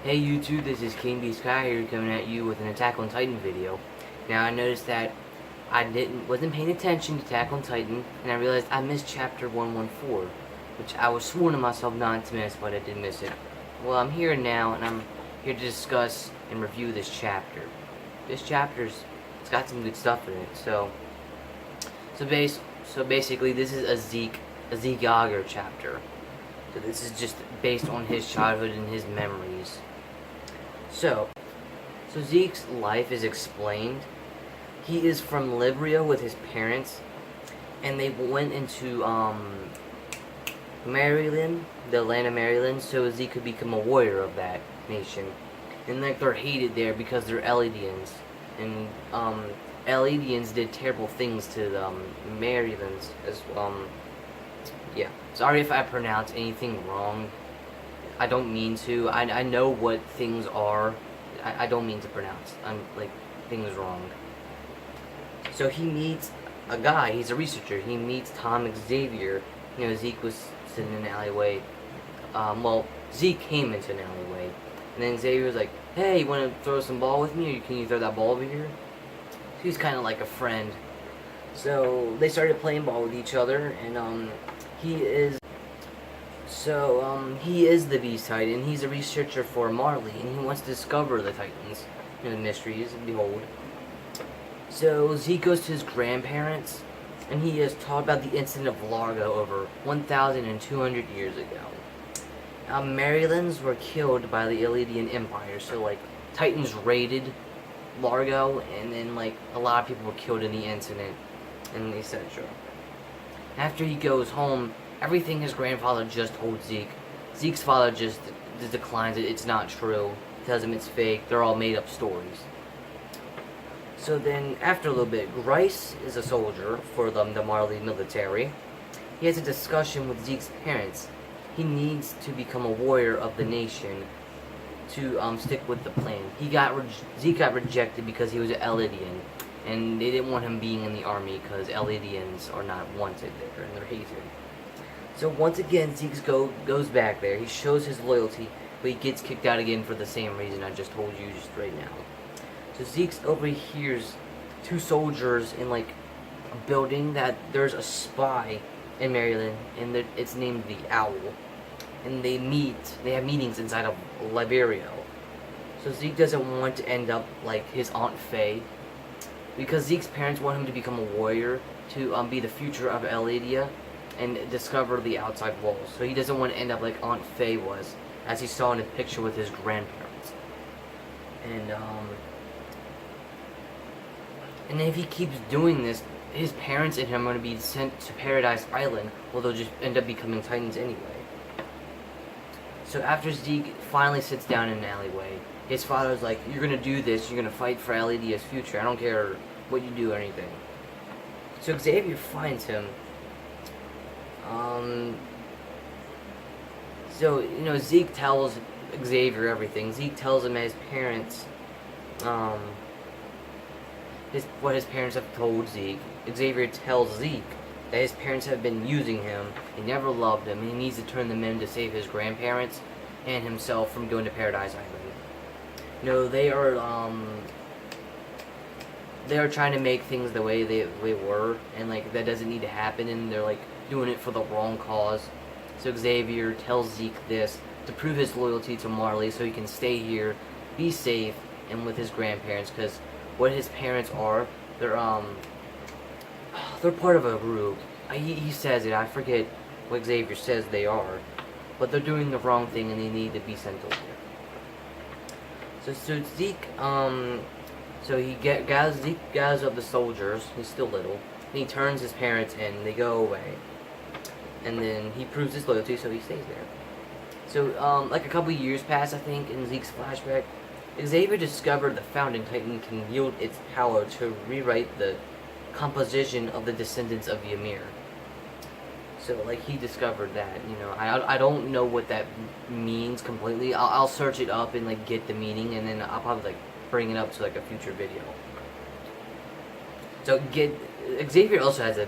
Hey YouTube, this is King B Sky here coming at you with an Attack on Titan video. Now I noticed that I wasn't paying attention to Attack on Titan, and I realized I missed chapter 114, which I was sworn to myself not to miss, but I did miss it. Well, I'm here now, and I'm here to discuss and review this chapter. This chapter's it's got some good stuff in it. So basically, this is a Zeke Yager chapter. So this is just based on his childhood and his memories. So Zeke's life is explained. He is from Libria with his parents, and they went into Maryland, the land of Maryland, so Zeke could become a warrior of that nation. And like they're hated there because they're Eldians, and Eldians did terrible things to the Marylands as yeah. Sorry if I pronounce anything wrong. I don't mean to. I know what things are. I don't mean to pronounce things wrong. So he meets a guy. He's a researcher. He meets Tom Xavier. You know, Zeke was sitting in an alleyway. Well, Zeke came into an alleyway, and then Xavier was like, "Hey, you want to throw some ball with me, or can you throw that ball over here?" He's kind of like a friend. So they started playing ball with each other, and he is the Beast Titan. He's a researcher for Marley, and he wants to discover the Titans, you know, the mysteries, behold. So Zeke goes to his grandparents, and he is taught about the incident of Largo over 1,200 years ago. Marylands were killed by the Eldian Empire, so like Titans raided Largo, and then like a lot of people were killed in the incident, and etc. After he goes home, everything his grandfather just told Zeke, Zeke's father just declines it. It's not true. Tells him it's fake. They're all made up stories. So then, after a little bit, Grice is a soldier for the Marley military. He has a discussion with Zeke's parents. He needs to become a warrior of the nation to stick with the plan. Zeke got rejected because he was an Eldian, and they didn't want him being in the army because Eldians are not wanted there and they're hated. So once again, Zeke goes back there. He shows his loyalty, but he gets kicked out again for the same reason I just told you just right now. So Zeke overhears two soldiers in like a building that there's a spy in Maryland, and it's named the Owl. And they have meetings inside of Liberia. So Zeke doesn't want to end up like his Aunt Faye, because Zeke's parents want him to become a warrior to be the future of Eldia and discover the outside walls. So he doesn't want to end up like Aunt Faye was, as he saw in his picture with his grandparents. And if he keeps doing this, his parents and him are going to be sent to Paradise Island, well, they'll just end up becoming Titans anyway. So after Zeke finally sits down in an alleyway, his father's like, "You're going to do this, you're going to fight for Eldia's future, I don't care what you do or anything." So Xavier finds him. So, you know, Zeke tells Xavier everything. Zeke tells him his parents, what his parents have told Zeke. Xavier tells Zeke that his parents have been using him, they never loved him, and he needs to turn them in to save his grandparents and himself from going to Paradise Island. No, they are trying to make things the way they were, and like that doesn't need to happen, and they're like doing it for the wrong cause. So Xavier tells Zeke this to prove his loyalty to Marley, so he can stay here, be safe, and with his grandparents. Because what his parents are, they're part of a group. He says it. I forget what Xavier says they are, but they're doing the wrong thing, and they need to be sent over. So Zeke, so Zeke gathers up the soldiers. He's still little. And he turns his parents in. They go away, and then he proves his loyalty, so he stays there. So like a couple years pass, I think, in Zeke's flashback. Xavier discovered the Founding Titan can wield its power to rewrite the composition of the descendants of Ymir. So like he discovered that, you know. I don't know what that means completely. I'll search it up and like get the meaning, and then I'll probably like bring it up to like a future video. So Xavier also has a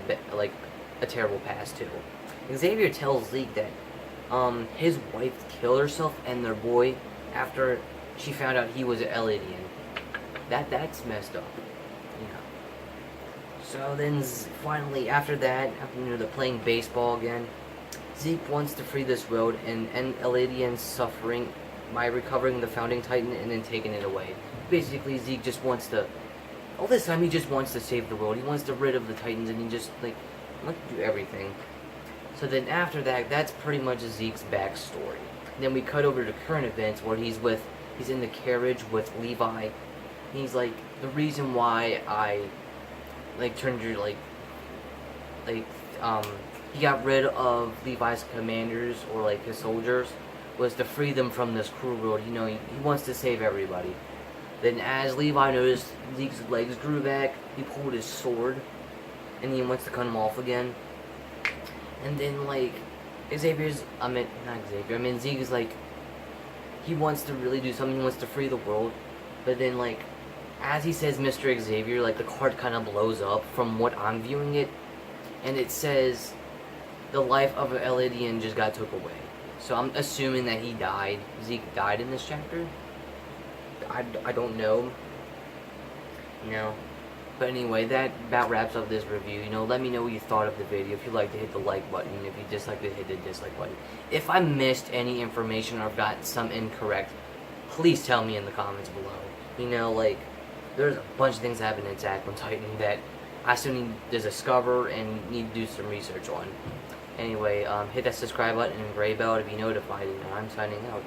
terrible past too. Xavier tells Zeke that his wife killed herself and their boy after she found out he was an Eladian. That's messed up, you know. So then, finally, after that, they're playing baseball again. Zeke wants to free this world and end Eladian's suffering by recovering the Founding Titan and then taking it away. Basically, Zeke just wants to... All this time, he just wants to save the world. He wants to rid of the Titans, and he just, wants to do everything. So then after that, that's pretty much Zeke's backstory. Then we cut over to current events where he's in the carriage with Levi. He's like, the reason why I, turned your, he got rid of Levi's commanders, or, his soldiers, was to free them from this cruel world. You know, he wants to save everybody. Then as Levi noticed Zeke's legs grew back, he pulled his sword, and he wants to cut him off again. And then, Zeke is he wants to really do something, he wants to free the world. But then, as he says Mr. Xavier, the card kind of blows up from what I'm viewing it. And it says, the life of an Eladian just got took away. So I'm assuming that he died. Zeke died in this chapter. I don't know. You know. But anyway, that about wraps up this review. You know, let me know what you thought of the video. If you like to hit the like button. If you dislike to hit the dislike button. If I missed any information or got some incorrect, please tell me in the comments below. You know, there's a bunch of things that happen in Attack on Titan that I still need to discover and need to do some research on. Anyway, hit that subscribe button and gray bell to be notified, and I'm signing out.